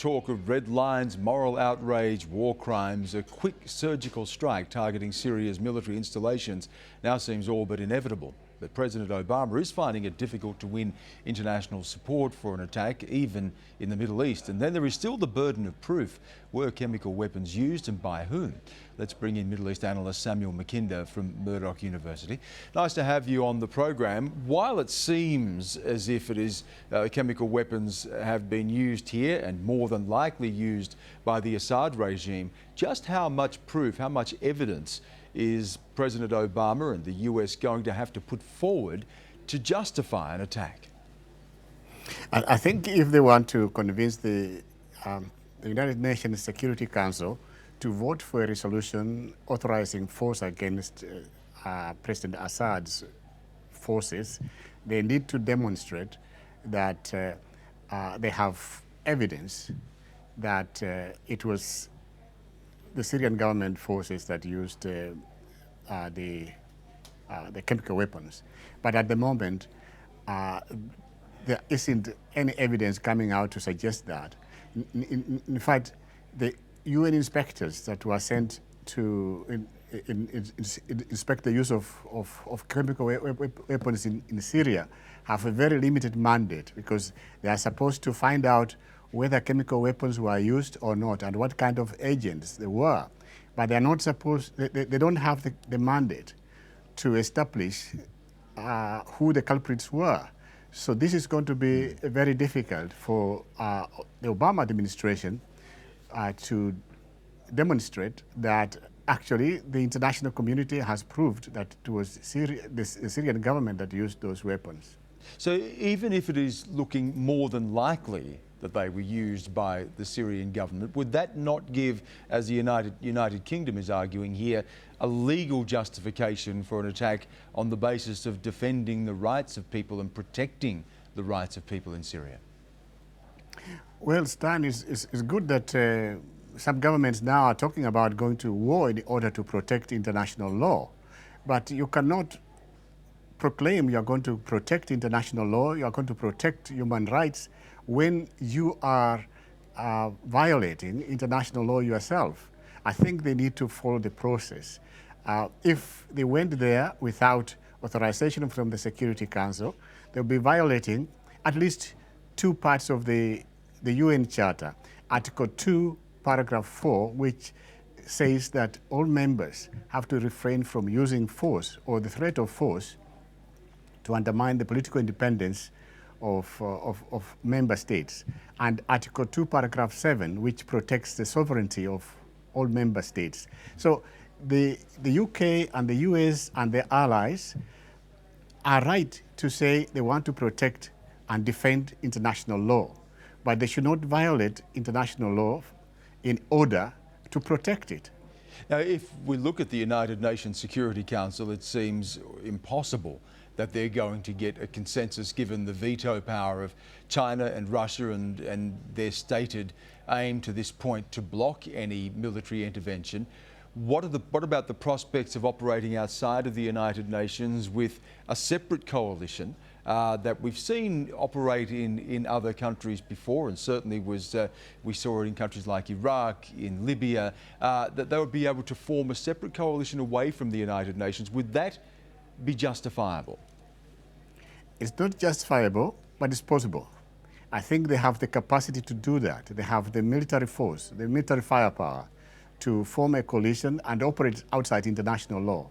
talk of red lines, moral outrage, war crimes, a quick surgical strike targeting Syria's military installations now seems all but inevitable. But President Obama is finding it difficult to win international support for an attack, even in the Middle East. And then there is still the burden of proof. Were chemical weapons used and by whom? Let's bring in Middle East analyst Samuel Makinda from Murdoch University. Nice to have you on the program. While it seems as if it is chemical weapons have been used here and more than likely used by the Assad regime, just how much proof, how much evidence is President Obama and the US going to have to put forward to justify an attack? I think if they want to convince the United Nations Security Council to vote for a resolution authorizing force against President Assad's forces, they need to demonstrate that they have evidence that it was the Syrian government forces that used the chemical weapons. But at the moment, there isn't any evidence coming out to suggest that. In fact, the UN inspectors that were sent to inspect the use of chemical weapons in Syria have a very limited mandate, because they are supposed to find out whether chemical weapons were used or not and what kind of agents they were. But they are not supposed, they don't have the mandate to establish who the culprits were. So this is going to be very difficult for the Obama administration to demonstrate that actually the international community has proved that it was the Syrian government that used those weapons. So even if it is looking more than likely that they were used by the Syrian government, would that not give, as the United Kingdom is arguing here, a legal justification for an attack on the basis of defending the rights of people and protecting the rights of people in Syria? Well, Stan, it's good that some governments now are talking about going to war in order to protect international law. But you cannot proclaim you are going to protect international law, you are going to protect human rights, when you are violating international law yourself. I think they need to follow the process. If they went there without authorization from the Security Council, they'll be violating at least two parts of the UN Charter. Article 2, paragraph 4, which says that all members have to refrain from using force or the threat of force to undermine the political independence of member states, and Article 2, paragraph 7, which protects the sovereignty of all member states. So the UK and the US and their allies are right to say they want to protect and defend international law, but they should not violate international law in order to protect it. Now, if we look at the United Nations Security Council, it seems impossible that they're going to get a consensus given the veto power of China and Russia and their stated aim to this point to block any military intervention. What about the prospects of operating outside of the United Nations with a separate coalition that we've seen operate in other countries before, and certainly we saw it in countries like Iraq, in Libya, that they would be able to form a separate coalition away from the United Nations? Would that be justifiable? It's not justifiable, but it's possible. I think they have the capacity to do that. They have the military force, the military firepower to form a coalition and operate outside international law.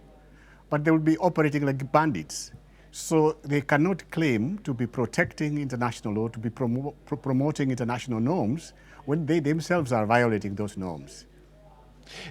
But they will be operating like bandits. So they cannot claim to be protecting international law, to be promoting international norms, when they themselves are violating those norms.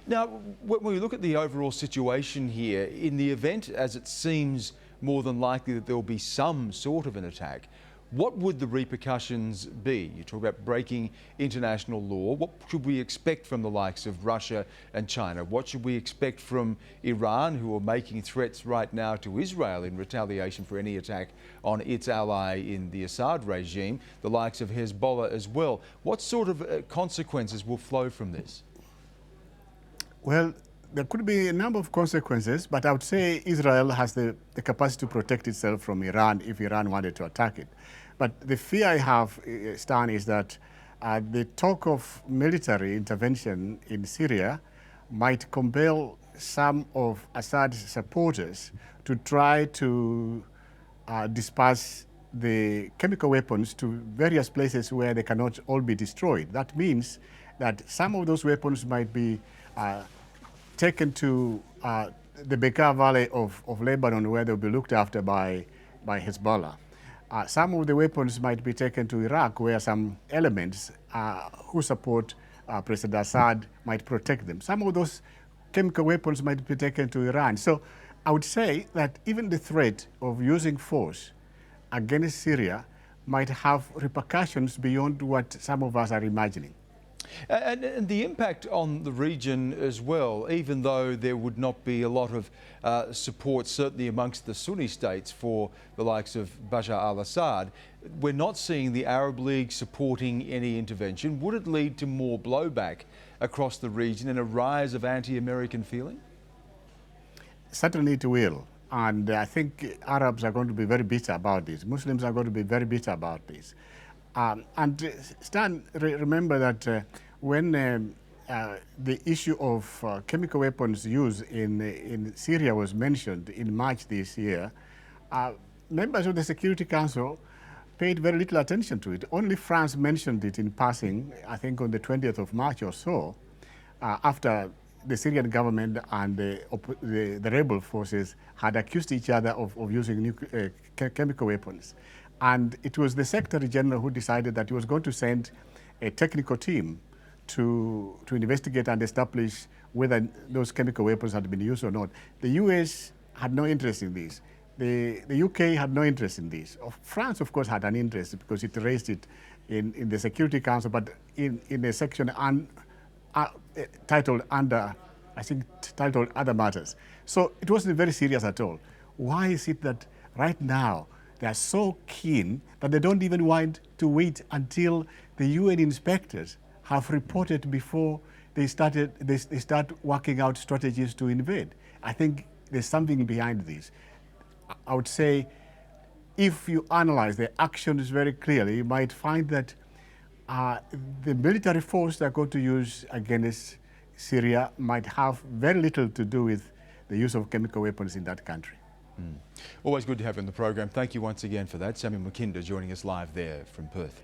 Now, when we look at the overall situation here, in the event, as it seems more than likely that there will be some sort of an attack, what would the repercussions be? You talk about breaking international law. What should we expect from the likes of Russia and China? What should we expect from Iran, who are making threats right now to Israel in retaliation for any attack on its ally in the Assad regime, the likes of Hezbollah as well? What sort of consequences will flow from this? Well, there could be a number of consequences, but I would say Israel has the capacity to protect itself from Iran if Iran wanted to attack it. But the fear I have, Stan, is that the talk of military intervention in Syria might compel some of Assad's supporters to try to disperse the chemical weapons to various places where they cannot all be destroyed. That means that some of those weapons might be taken to the Bekaa Valley of Lebanon, where they'll be looked after by Hezbollah. Some of the weapons might be taken to Iraq, where some elements who support President Assad might protect them. Some of those chemical weapons might be taken to Iran. So I would say that even the threat of using force against Syria might have repercussions beyond what some of us are imagining. And the impact on the region as well, even though there would not be a lot of support, certainly amongst the Sunni states, for the likes of Bashar al-Assad, we're not seeing the Arab League supporting any intervention. Would it lead to more blowback across the region and a rise of anti-American feeling? Certainly it will. And I think Arabs are going to be very bitter about this. Muslims are going to be very bitter about this. Stan, remember that when the issue of chemical weapons use in Syria was mentioned in March this year, members of the Security Council paid very little attention to it. Only France mentioned it in passing, I think on the 20th of March or so, after the Syrian government and the rebel forces had accused each other of using chemical weapons. And it was the Secretary General who decided that he was going to send a technical team to investigate and establish whether those chemical weapons had been used or not. The US had no interest in this. The UK had no interest in this. France, of course, had an interest because it raised it in the Security Council, but in a section titled Other Matters. So it wasn't very serious at all. Why is it that right now they are so keen that they don't even want to wait until the UN inspectors have reported before they start working out strategies to invade? I think there's something behind this. I would say if you analyze the actions very clearly, you might find that the military force they're going to use against Syria might have very little to do with the use of chemical weapons in that country. Always good to have you on the program. Thank you once again for that. Samuel Makinda joining us live there from Perth.